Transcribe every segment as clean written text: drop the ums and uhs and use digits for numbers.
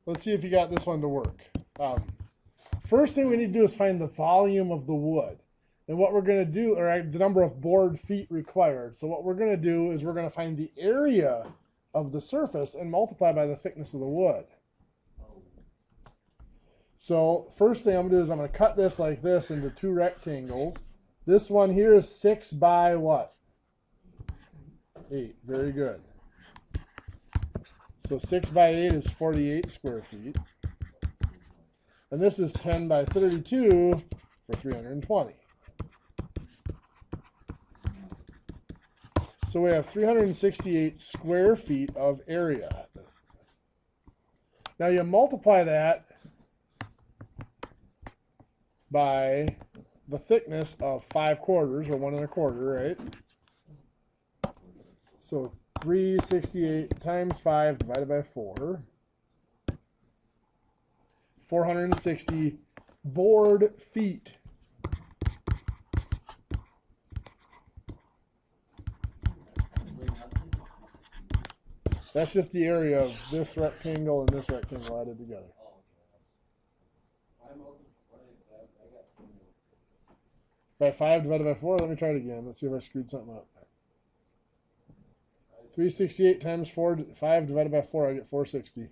let's see if you got this one to work. First thing we need to do is find the volume of the wood. And what we're going to do, or the number of board feet required. So what we're going to do is we're going to find the area of the surface and multiply by the thickness of the wood. So first thing I'm going to do is I'm going to cut this like this into two rectangles. This one here is 6 by what? 8. Very good. So 6 by 8 is 48 square feet. And this is 10 by 32 for 320. So we have 368 square feet of area. Now you multiply that by the thickness of 5 quarters, or 1 1/4, right? So 368 times 5 divided by 4. 460 board feet. That's just the area of this rectangle and this rectangle added together. By 5 divided by 4, let me try it again. Let's see if I screwed something up. 368 times 5 divided by 4, I get 460.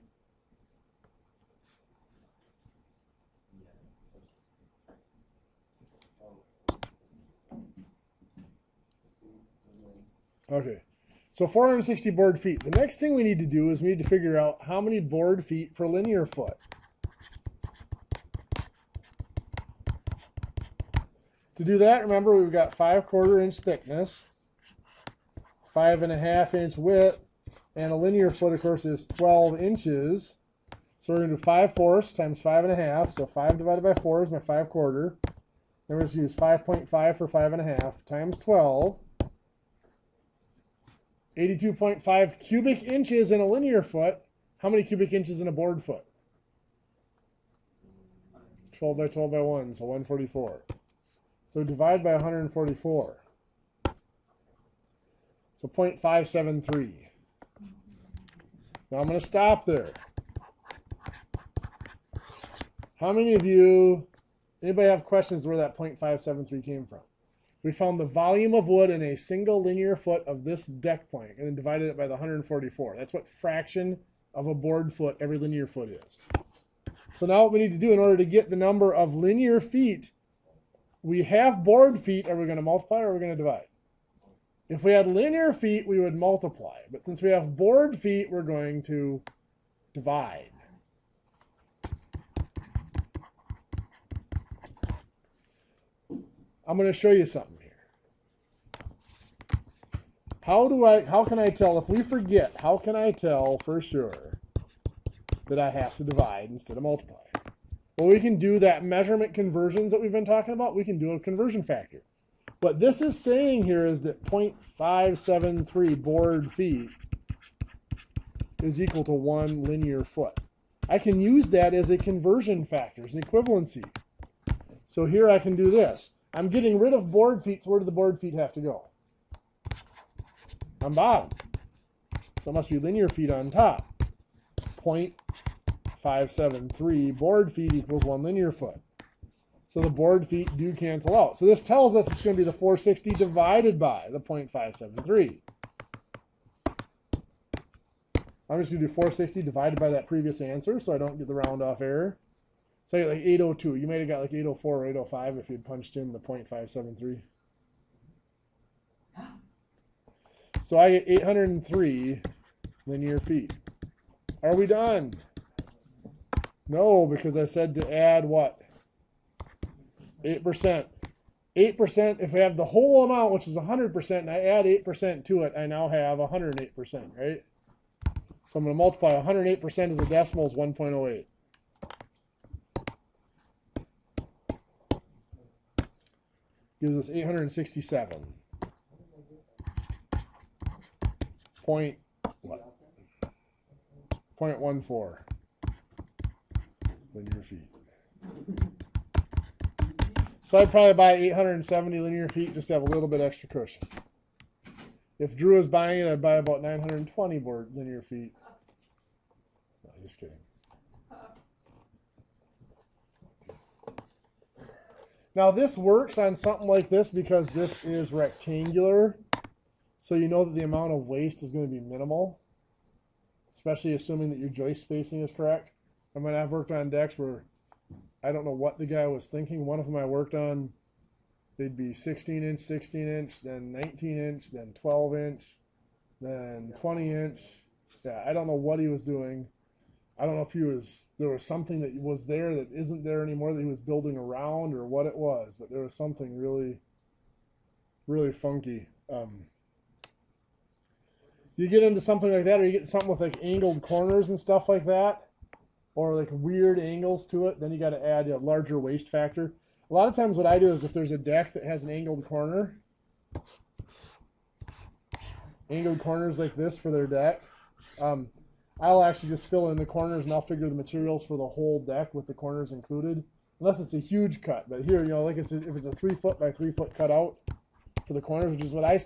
Okay, so 460 board feet. The next thing we need to do is we need to figure out how many board feet per linear foot. To do that, remember we've got 5 1/4 inch thickness, 5 1/2 inch width, and a linear foot, of course, is 12 inches. So we're going to do 5/4 times 5 1/2. So 5 divided by 4 is my 5 1/4. Then we're going to use 5.5 for 5 1/2 times 12. 82.5 cubic inches in a linear foot. How many cubic inches in a board foot? 12 by 12 by 1, so 144. So divide by 144. So 0.573. Now I'm going to stop there. How many of you, anybody have questions where that 0.573 came from? We found the volume of wood in a single linear foot of this deck plank and then divided it by the 144. That's what fraction of a board foot every linear foot is. So now what we need to do in order to get the number of linear feet, we have board feet, are we going to multiply or are we going to divide? If we had linear feet, we would multiply. But since we have board feet, we're going to divide. I'm going to show you something here. How can I tell, if we forget, how can I tell for sure that I have to divide instead of multiply? Well, we can do that measurement conversions that we've been talking about. We can do a conversion factor. What this is saying here is that 0.573 board feet is equal to 1 linear foot. I can use that as a conversion factor, as an equivalency. So here I can do this. I'm getting rid of board feet, so where do the board feet have to go? On bottom. So it must be linear feet on top. 0.573 board feet equals 1 linear foot. So the board feet do cancel out. So this tells us it's going to be the 460 divided by the 0.573. I'm just going to do 460 divided by that previous answer so I don't get the round off error. So I get like 802. You might have got like 804 or 805 if you'd punched in the 0.573. So I get 803 linear feet. Are we done? No, because I said to add what? 8%. 8%, if I have the whole amount, which is 100%, and I add 8% to it, I now have 108%, right? So I'm going to multiply 108% as a decimal is 1.08. Gives us 867. Point what? 0.14 linear feet. So I'd probably buy 870 linear feet just to have a little bit extra cushion. If Drew was buying it, I'd buy about 920 linear feet. No, just kidding. Now this works on something like this because this is rectangular, so you know that the amount of waste is going to be minimal, especially assuming that your joist spacing is correct. I mean, I've worked on decks where I don't know what the guy was thinking. One of them I worked on, they'd be 16 inch, 16 inch, then 19 inch, then 12 inch, then 20 inch. Yeah, I don't know what he was doing. I don't know if there was something that was there that isn't there anymore that he was building around or what it was, but there was something really, really funky. You get into something like that, or you get something with like angled corners and stuff like that, or like weird angles to it, then you got to add a larger waste factor. A lot of times what I do is if there's a deck that has an angled corners like this for their deck, I'll actually just fill in the corners and I'll figure the materials for the whole deck with the corners included, unless it's a huge cut. But here, like if it's a 3 foot by 3 foot cutout for the corners, which is what I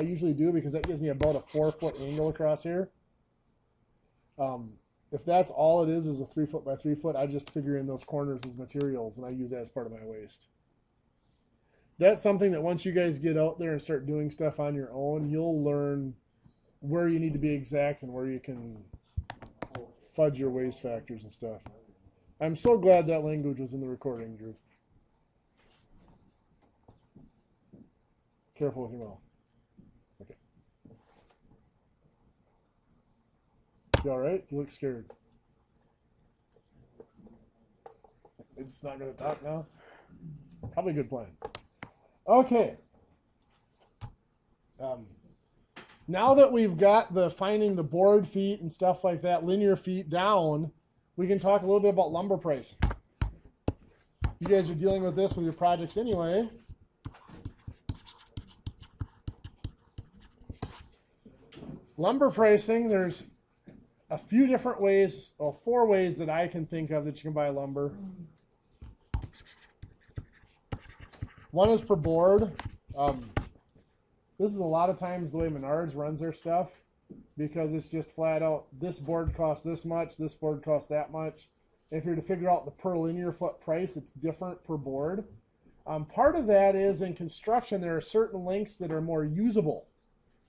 usually do because that gives me about a 4 foot angle across here. If that's all it is a 3 foot by 3 foot, I just figure in those corners as materials and I use that as part of my waste. That's something that once you guys get out there and start doing stuff on your own, you'll learn where you need to be exact and where you can fudge your waste factors and stuff. I'm so glad that language was in the recording, Drew. Careful with your mouth. Okay. You all right? You look scared. It's not going to talk now? Probably a good plan. Okay. Now that we've got the finding the board feet and stuff like that, linear feet down, we can talk a little bit about lumber pricing. You guys are dealing with this with your projects anyway. Lumber pricing, there's a few different ways, or 4 ways that I can think of that you can buy lumber. One is per board. This is a lot of times the way Menards runs their stuff because it's just flat out, this board costs this much, this board costs that much. If you're to figure out the per linear foot price, it's different per board. Part of that is in construction, there are certain lengths that are more usable.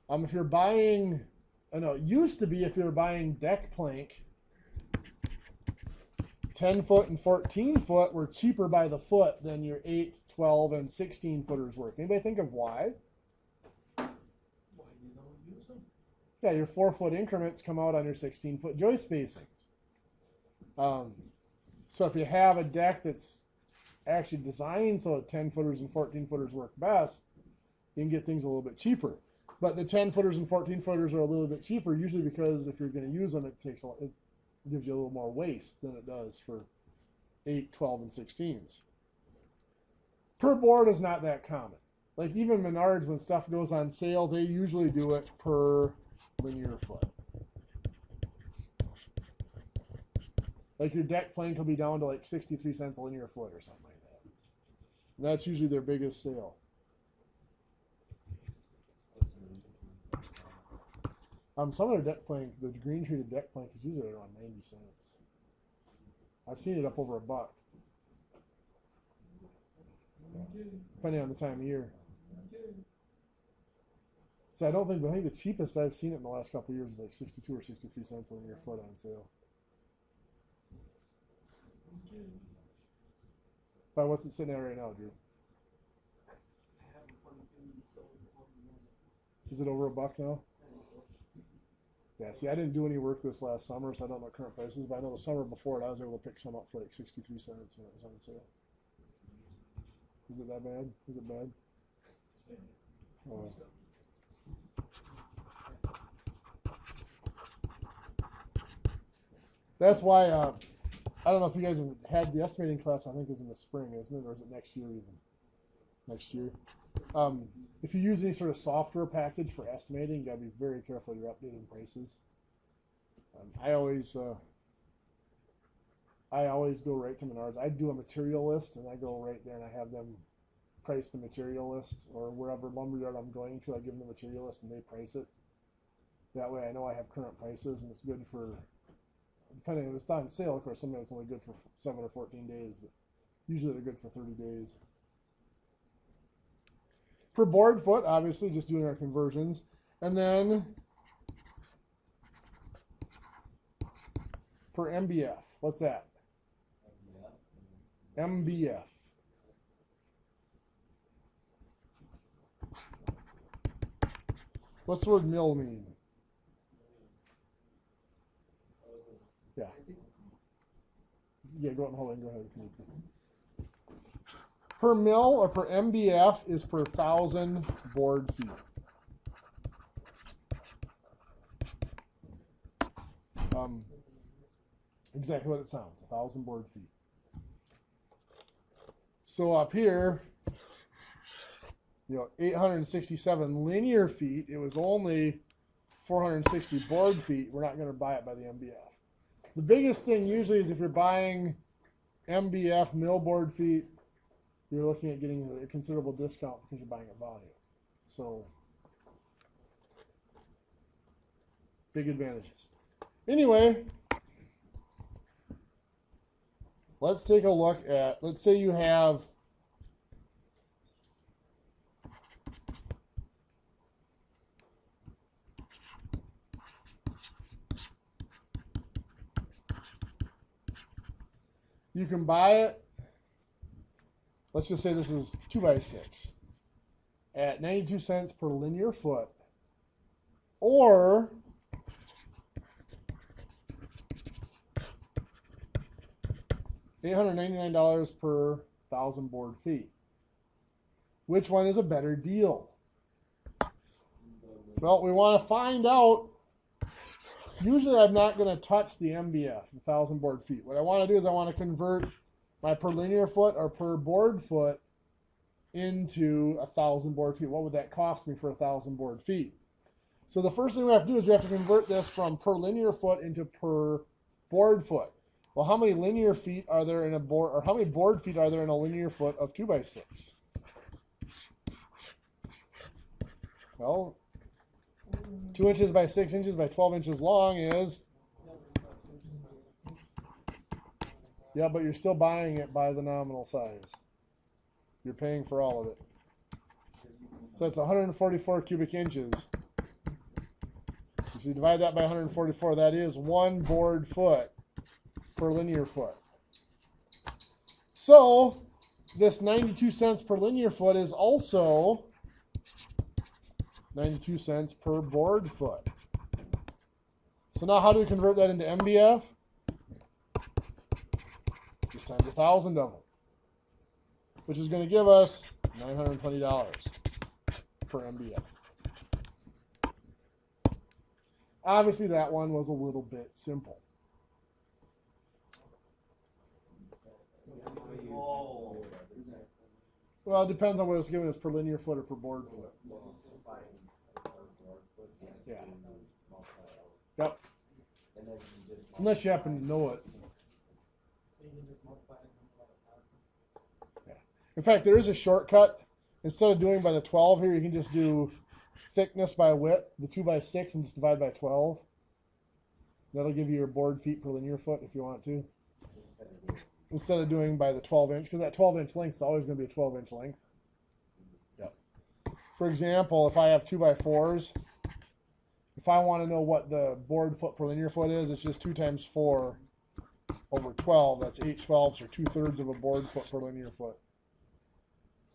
If you're buying, I know it used to be if you're buying deck plank, 10 foot and 14 foot were cheaper by the foot than your 8, 12, and 16 footers were. Anybody think of why? Yeah, your 4 foot increments come out on your 16 foot joist spacings. So if you have a deck that's actually designed so that 10 footers and 14 footers work best, you can get things a little bit cheaper. But the 10 footers and 14 footers are a little bit cheaper, usually because if you're going to use them, it gives you a little more waste than it does for 8, 12, and 16s. Per board is not that common. Like even Menards, when stuff goes on sale, they usually do it per linear foot. Like your deck plank will be down to like 63 cents a linear foot or something like that. And that's usually their biggest sale. Some of their deck plank, the green treated deck plank is usually around 90 cents. I've seen it up over $1. Depending on the time of year. So I think the cheapest I've seen it in the last couple of years is like 62 or 63 cents a linear foot on sale. But what's it sitting at right now, Drew? Is it over $1 now? Yeah, see, I didn't do any work this last summer, so I don't know current prices, but I know the summer before it, I was able to pick some up for like 63 cents when it was on sale. Is it that bad? Is it bad? Oh. That's why, I don't know if you guys have had the estimating class, I think is in the spring, isn't it? Or is it next year even? Next year. If you use any sort of software package for estimating, you got to be very careful you're updating prices. I always go right to Menards. I do a material list, and I go right there and I have them price the material list, or wherever lumberyard I'm going to, I give them the material list and they price it. That way I know I have current prices, and it's good for, depending if it's on sale, of course, sometimes it's only good for 7 or 14 days, but usually they're good for 30 days. per board foot, obviously, just doing our conversions. And then per MBF. What's that? MBF. What's the word mill mean? Yeah. Yeah, go ahead and hold on. Go ahead. Per mill or per MBF is per 1,000 board feet. Exactly what it sounds, 1,000 board feet. So up here, 867 linear feet. It was only 460 board feet. We're not going to buy it by the MBF. The biggest thing usually is if you're buying MBF mill board feet, you're looking at getting a considerable discount because you're buying at volume. So, big advantages. Anyway, let's take a look at, let's say you have you can buy it, let's just say this is 2x6 at 92 cents per linear foot, or $899 per 1,000 board feet. Which one is a better deal? Well, we want to find out. Usually I'm not going to touch the MBF, the 1,000 board feet. What I want to do is I want to convert my per linear foot or per board foot into 1,000 board feet. What would that cost me for 1,000 board feet? So the first thing we have to do is we have to convert this from per linear foot into per board foot. Well, how many linear feet are there in a board, or how many board feet are there in a linear foot of 2x6? Well, 2 inches by 6 inches by 12 inches long is, yeah, but you're still buying it by the nominal size. You're paying for all of it. So that's 144 cubic inches. If you divide that by 144, that is 1 board foot per linear foot. So this 92 cents per linear foot is also 92 cents per board foot. So now how do we convert that into MBF? Just times 1,000 of them, which is going to give us $920 per MBF. Obviously that one was a little bit simple. Well, it depends on what it's given us per linear foot or per board foot. Yeah. Yep. Unless you happen to know it. Yeah. In fact, there is a shortcut. Instead of doing by the 12 here, you can just do thickness by width, the 2x6, and just divide by 12. That'll give you your board feet per linear foot if you want to. Instead of doing by the 12 inch, because that 12 inch length is always going to be a 12 inch length. Yep. For example, if I have 2x4s, if I want to know what the board foot per linear foot is, it's just 2 times 4 over 12. That's 8/12ths, or 2/3 of a board foot per linear foot.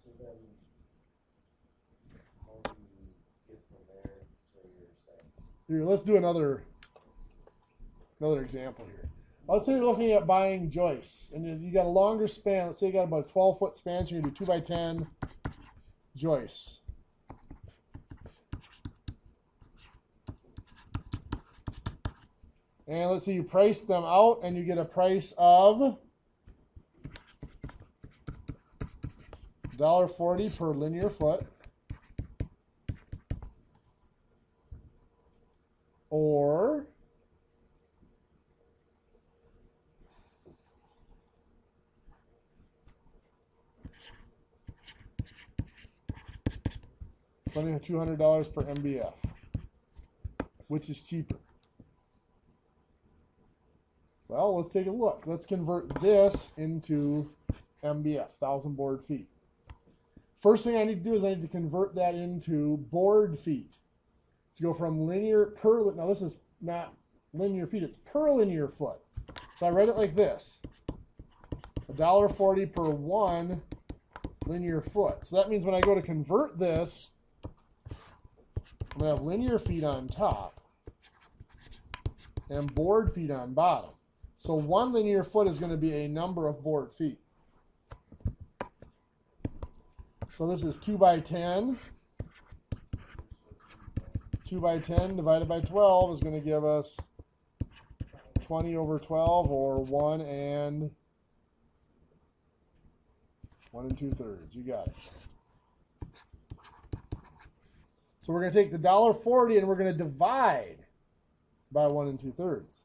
So then, how do you get from there to your size? Here, let's do another example here. Let's say you're looking at buying joists, and you got a longer span. Let's say you got about a 12-foot span, so you're going to do 2x10 joists. And let's say you price them out, and you get a price of $1.40 per linear foot, or $200 per MBF. Which is cheaper? Well, let's take a look. Let's convert this into MBF, 1,000 board feet. First thing I need to do is I need to convert that into board feet. To go from linear per, now this is not linear feet, it's per linear foot. So I write it like this. $1.40 per 1 linear foot. So that means when I go to convert this, I'm going to have linear feet on top and board feet on bottom. So 1 linear foot is going to be a number of board feet. So this is 2 by 10. 2 by 10 divided by 12 is going to give us 20 over 12, or 1 and 2/3. You got it. So we're going to take the $1.40 and we're going to divide by 1 2/3.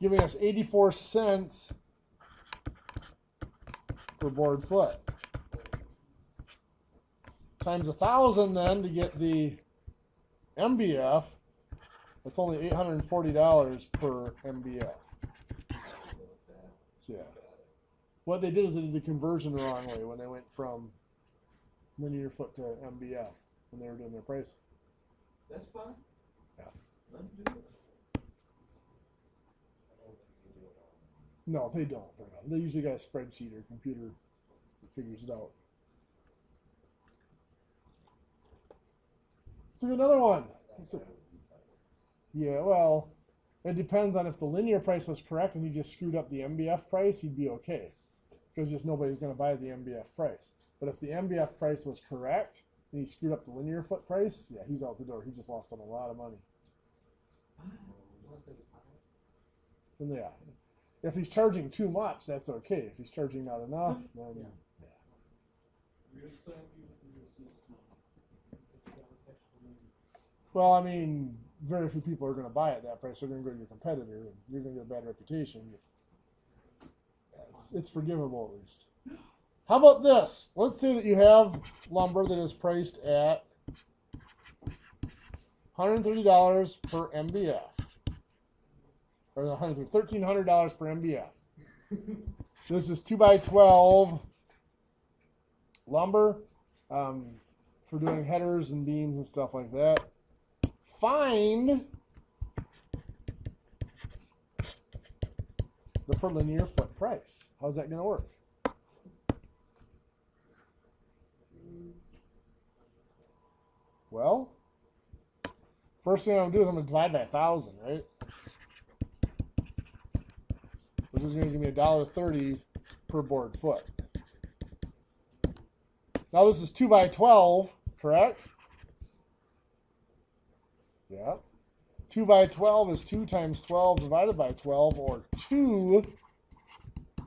Giving us 84 cents per board foot. Times 1,000 then to get the MBF. That's only $840 per MBF. So yeah. What they did is they did the conversion the wrong way when they went from linear foot to MBF when they were doing their pricing. That's fine. Yeah. Let them do it. No, they don't. They usually got a spreadsheet or computer that figures it out. Let's do another one. Yeah, well, it depends on if the linear price was correct and he just screwed up the MBF price, he'd be okay. Because just nobody's going to buy the MBF price. But if the MBF price was correct and he screwed up the linear foot price, yeah, he's out the door. He just lost him a lot of money. And yeah, if he's charging too much, that's okay. If he's charging not enough, then yeah. Well, I mean, very few people are going to buy at that price. They're going to go to your competitor, and you're going to get a bad reputation. Yeah, it's forgivable at least. How about this? Let's say that you have lumber that is priced at $130 per MBF. Or $1,300 per MBF. This is 2 by 12 lumber for doing headers and beams and stuff like that. Find the per linear foot price. How's that going to work? Well, first thing I'm going to do is I'm going to divide by 1,000, right? Which is going to give me $1.30 per board foot. Now this is 2 by 12, correct? Yeah. 2 by 12 is 2 times 12 divided by 12, or 2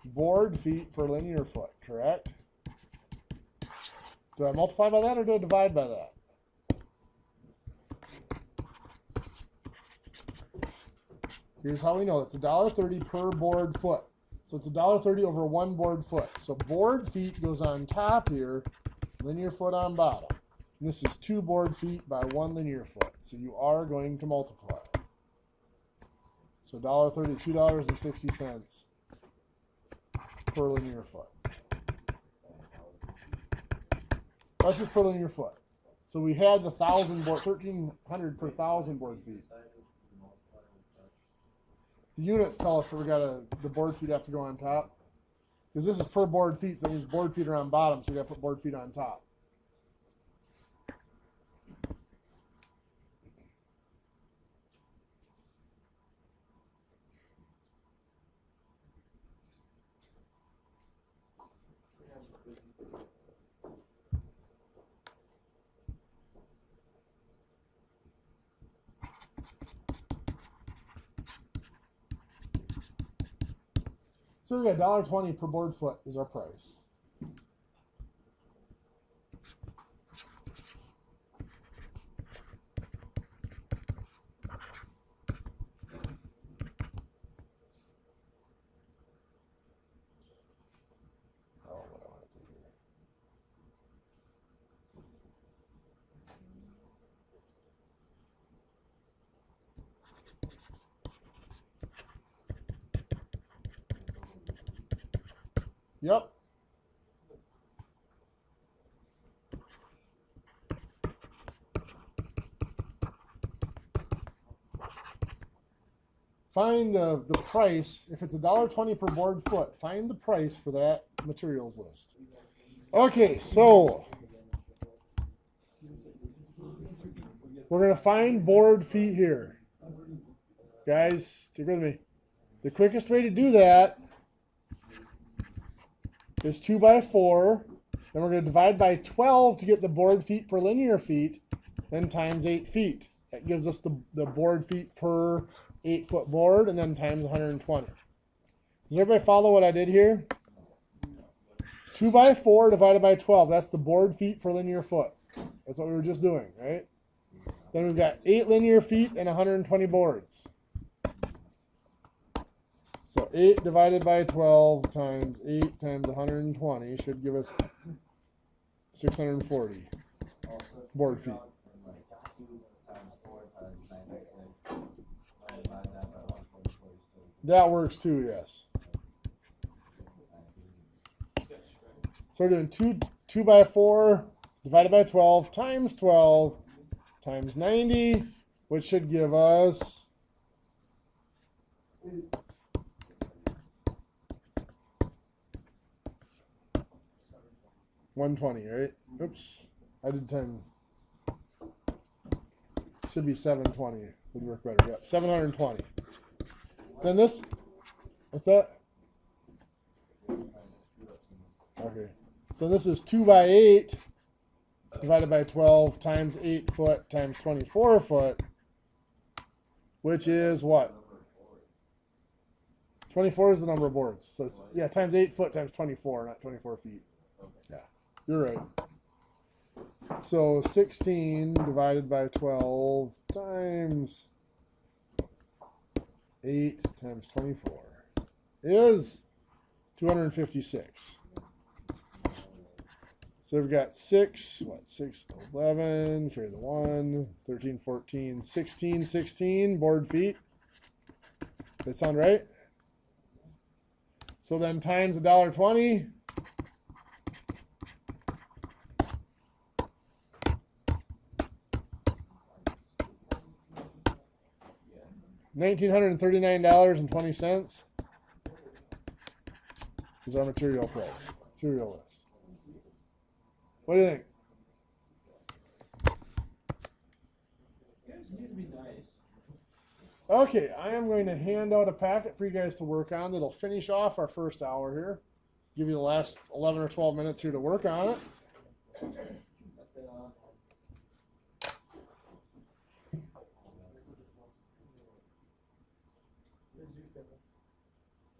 board feet per linear foot, correct? Do I multiply by that or do I divide by that? Here's how we know. It's $1.30 per board foot. So it's $1.30 over 1 board foot. So board feet goes on top here, linear foot on bottom. And this is 2 board feet by 1 linear foot. So you are going to multiply. So $1.30, $2.60 per linear foot. That's just per linear foot. So we had the 1,000 board, 1,300 per 1,000 board feet. The units tell us that the board feet have to go on top. Because this is per board feet, so that means board feet are on bottom, so we got to put board feet on top. So we got $1.20 per board foot is our price. Yep. Find the price. If it's $1.20 per board foot, find the price for that materials list. Okay, so we're going to find board feet here. Guys, stick with me. The quickest way to do that is 2 by 4. Then we're going to divide by 12 to get the board feet per linear feet, then times 8 feet. That gives us the board feet per 8-foot board, and then times 120. Does everybody follow what I did here? 2 by 4 divided by 12. That's the board feet per linear foot. That's what we were just doing, right? Then we've got 8 linear feet and 120 boards. So 8 divided by 12 times 8 times 120 should give us 640 board feet. That works too, yes. So we're doing 2 by 4 divided by 12 times 90, which should give us 120, right? Oops, I did 10. Should be 720. Would work better. Yep, 720. Then this, what's that? Okay, so this is 2 by 8 divided by 12 times 8 foot times 24 foot, which is what? 24 is the number of boards. So it's, yeah, times 8 foot times 24, not 24 feet. Yeah, you're right. So 16 divided by 12 times 8 times 24 is 256. So we've got 6, 11, carry the 1, 13, 14, 16 board feet. Does that sound right? So then times $1.20. $1,939.20 is our material price, material list. What do you think? Okay, I am going to hand out a packet for you guys to work on that'll finish off our first hour here. Give you the last 11 or 12 minutes here to work on it.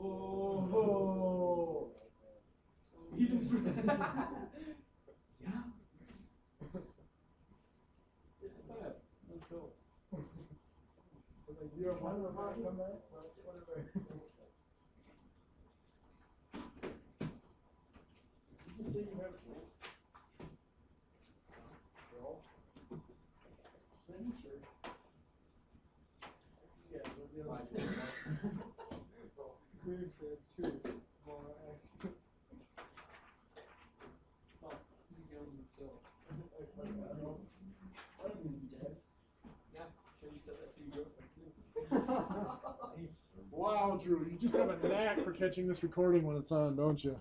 Oh, he just yeah. Let's go. You have one come back? You can say you have signature. Yeah, two. Wow, Drew, you just have a knack for catching this recording when it's on, don't you?